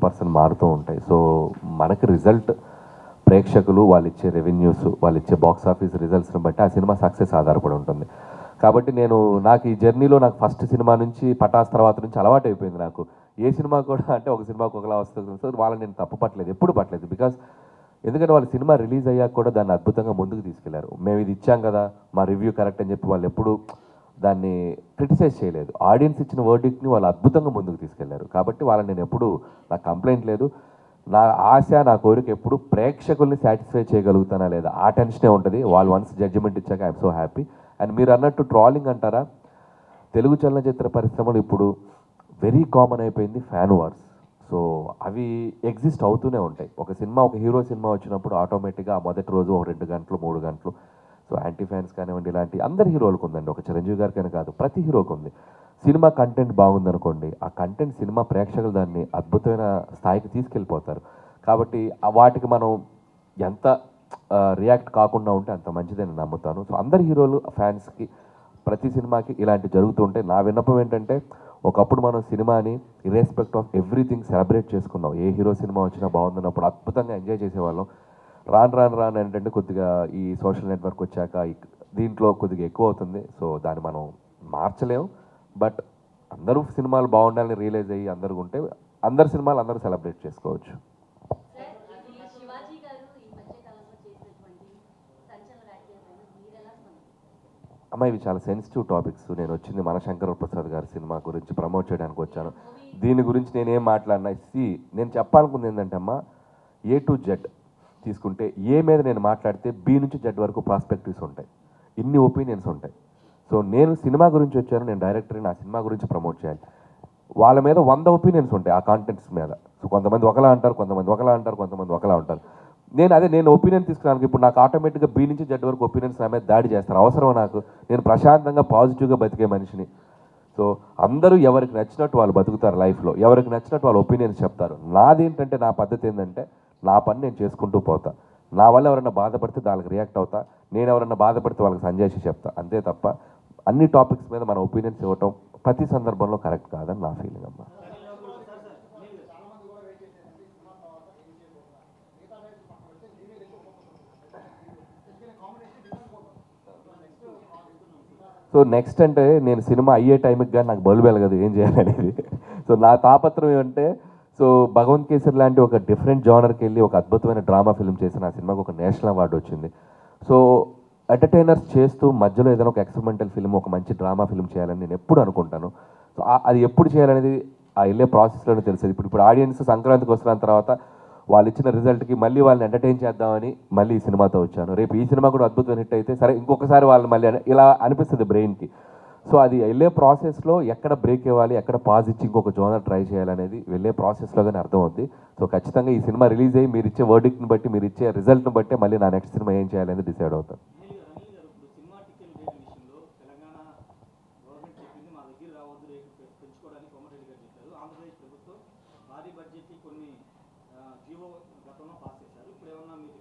100% మారుతూ ఉంటాయి. సో మనకి రిజల్ట్ ప్రేక్షకులు వాళ్ళు ఇచ్చే రెవెన్యూస్, వాళ్ళు ఇచ్చే బాక్స్ ఆఫీస్ రిజల్ట్స్ని బట్టి ఆ సినిమా సక్సెస్ ఆధారపడి ఉంటుంది. కాబట్టి నాకు ఈ జర్నీలో నాకు ఫస్ట్ సినిమా నుంచి పటాస్ తర్వాత నుంచి అలవాటు అయిపోయింది. నాకు ఏ సినిమా కూడా అంటే ఒక సినిమాకి ఒకలా వస్తుంది. సో వాళ్ళని నేను తప్పు పట్టలేదు, ఎప్పుడు పట్టలేదు. బికాస్ ఎందుకంటే వాళ్ళ సినిమా రిలీజ్ అయ్యాక కూడా దాన్ని అద్భుతంగా ముందుకు తీసుకెళ్లారు. మేము ఇది ఇచ్చాం కదా, మా రివ్యూ కరెక్ట్ అని చెప్పి వాళ్ళు ఎప్పుడు దాన్ని క్రిటిసైజ్ చేయలేదు. ఆడియన్స్ ఇచ్చిన వర్డిక్ట్ని వాళ్ళు అద్భుతంగా ముందుకు తీసుకెళ్లారు. కాబట్టి వాళ్ళని నేను ఎప్పుడు, నాకు కంప్లైంట్ లేదు. నా ఆశ, నా కోరిక ఎప్పుడు ప్రేక్షకుల్ని సాటిస్ఫై చేయగలుగుతానా లేదా ఆ టెన్షనే ఉంటుంది. వాళ్ళు వన్స్ జడ్జిమెంట్ ఇచ్చాక ఐఎమ్ సో హ్యాపీ. అండ్ మీరు అన్నట్టు ట్రాలింగ్ అంటారా, తెలుగు చలనచిత్ర పరిశ్రమలు ఇప్పుడు వెరీ కామన్ అయిపోయింది ఫ్యాన్ వార్స్. సో అవి ఎగ్జిస్ట్ అవుతూనే ఉంటాయి. ఒక సినిమా, ఒక హీరో సినిమా వచ్చినప్పుడు ఆటోమేటిక్గా ఆ మొదటి రోజు ఒక 2 గంటలు 3 గంటలు సో యాంటీ ఫ్యాన్స్ కానివ్వండి, ఇలాంటి అందరి హీరోలకు ఉందండి. ఒక చిరంజీవి గారికైనా కాదు, ప్రతి హీరోకి ఉంది. సినిమా కంటెంట్ బాగుందనుకోండి, ఆ కంటెంట్ సినిమా ప్రేక్షకులు దాన్ని అద్భుతమైన స్థాయికి తీసుకెళ్ళిపోతారు. కాబట్టి వాటికి మనం ఎంత రియాక్ట్ కాకుండా ఉంటే అంత మంచిదని నమ్ముతాను. సో అందరి హీరోలు ఫ్యాన్స్కి ప్రతి సినిమాకి ఇలాంటి జరుగుతుంటే నా విన్నపం ఏంటంటే, ఒకప్పుడు మనం సినిమాని ఇర్రెస్పెక్ట్ ఆఫ్ ఎవ్రీథింగ్ సెలబ్రేట్ చేసుకున్నాం. ఏ హీరో సినిమా వచ్చినా బాగుందన్నప్పుడు అద్భుతంగా ఎంజాయ్ చేసేవాళ్ళం. రాను ఏంటంటే కొద్దిగా ఈ సోషల్ నెట్వర్క్ వచ్చాక దీంట్లో కొద్దిగా ఎక్కువ అవుతుంది. సో దాన్ని మనం మార్చలేము. బట్ అందరూ సినిమాలు బాగుండాలని రియలైజ్ అయ్యి అందరూ ఉంటే అందరు సినిమాలు అందరూ సెలబ్రేట్ చేసుకోవచ్చు. అమ్మ ఇవి చాలా సెన్సిటివ్ టాపిక్స్. నేను వచ్చింది మన శంకర ప్రసాద్ గారి సినిమా గురించి ప్రమోట్ చేయడానికి వచ్చాను. దీని గురించి నేనేం మాట్లాడినా నేను చెప్పాలనుకుంది ఏంటంటే అమ్మ, ఏ టు జెడ్ తీసుకుంటే ఏ మీద నేను మాట్లాడితే బి నుంచి జెడ్ వరకు ప్రాస్పెక్టివ్స్ ఉంటాయి, ఇన్ని ఒపీనియన్స్ ఉంటాయి. సో నేను సినిమా గురించి వచ్చాను, నేను డైరెక్టర్ని, నా సినిమా గురించి ప్రమోట్ చేయాలి. వాళ్ళ మీద 100 ఒపీనియన్స్ ఉంటాయి ఆ కాంటెంట్స్ మీద. సో కొంతమంది ఒకలా అంటారు, కొంతమంది ఒకలా అంటారు, కొంతమంది ఒకలా ఉంటారు. నేను ఒపీనియన్ తీసుకున్నాను. ఇప్పుడు నాకు ఆటోమేటిక్గా బి నుంచి జెడ్ వరకు ఒపీనియన్స్ నా మీద దాడి చేస్తారు. అవసరం నాకు? నేను ప్రశాంతంగా పాజిటివ్గా బతికే మనిషిని. సో అందరూ ఎవరికి నచ్చినట్టు వాళ్ళు బతుకుతారు లైఫ్లో, ఎవరికి నచ్చినట్టు వాళ్ళు ఒపీనియన్స్ చెప్తారు. నాదేంటంటే, నా పద్ధతి ఏంటంటే, నా పని నేను చేసుకుంటూ పోతా. నా వల్ల ఎవరైనా బాధపడితే దానికి రియాక్ట్ అవుతా, నేను ఎవరైనా బాధపడితే వాళ్ళకి సంజాయిషి చెప్తా, అంతే తప్ప అన్ని టాపిక్స్ మీద మన ఒపీనియన్స్ ఇవ్వటం ప్రతి సందర్భంలో కరెక్ట్ కాదని నా ఫీలింగ్ అమ్మా. సో నెక్స్ట్ అంటే నేను సినిమా అయ్యే టైంకి కానీ నాకు బల్బు వెలగదు ఏం చేయాలనేది. సో నా తాపత్రం ఏమంటే, సో భగవంత్ కేసరి లాంటి ఒక డిఫరెంట్ జానర్కి వెళ్ళి ఒక అద్భుతమైన డ్రామా ఫిల్మ్ చేసిన ఆ సినిమాకి ఒక నేషనల్ అవార్డు వచ్చింది. సో ఎంటర్టైనర్స్ చేస్తూ మధ్యలో ఏదైనా ఒక ఎక్స్పెరిమెంటల్ ఫిల్మ్, ఒక మంచి డ్రామా ఫిల్మ్ చేయాలని నేను ఎప్పుడు అనుకుంటాను. సో అది ఎప్పుడు చేయాలనేది ఆ వెళ్ళే ప్రాసెస్లోనే తెలిసేది. ఇప్పుడు ఆడియన్స్ సంక్రాంతికి వస్తున్న తర్వాత వాళ్ళు ఇచ్చిన రిజల్ట్కి మళ్ళీ వాళ్ళని ఎంటర్టైన్ చేద్దామని మళ్ళీ ఈ సినిమాతో వచ్చాను. రేపు ఈ సినిమా కూడా అద్భుతమైన హిట్ అయితే సరే ఇంకొకసారి వాళ్ళని మళ్ళీ ఇలా అనిపిస్తుంది బ్రెయిన్కి. సో అది వెళ్ళే ప్రాసెస్లో ఎక్కడ బ్రేక్ ఇవ్వాలి, ఎక్కడ పాజ్ ఇచ్చి ఇంకొక జోనర్ ట్రై చేయాలనేది వెళ్ళే ప్రాసెస్లోగానే అర్థమవుద్ది. సో ఖచ్చితంగా ఈ సినిమా రిలీజ్ అయ్యి మీరు ఇచ్చే వర్డిక్ట్ని బట్టి, మీరు ఇచ్చే రిజల్ట్ని బట్టి మళ్ళీ నా నెక్స్ట్ సినిమా ఏం చేయాలనేది డిసైడ్ అవుతాను. భారీ బడ్జెట్ కొన్ని జీవో గతంలో పాస్ చేశారు. ఇప్పుడు ఏమన్నా మీరు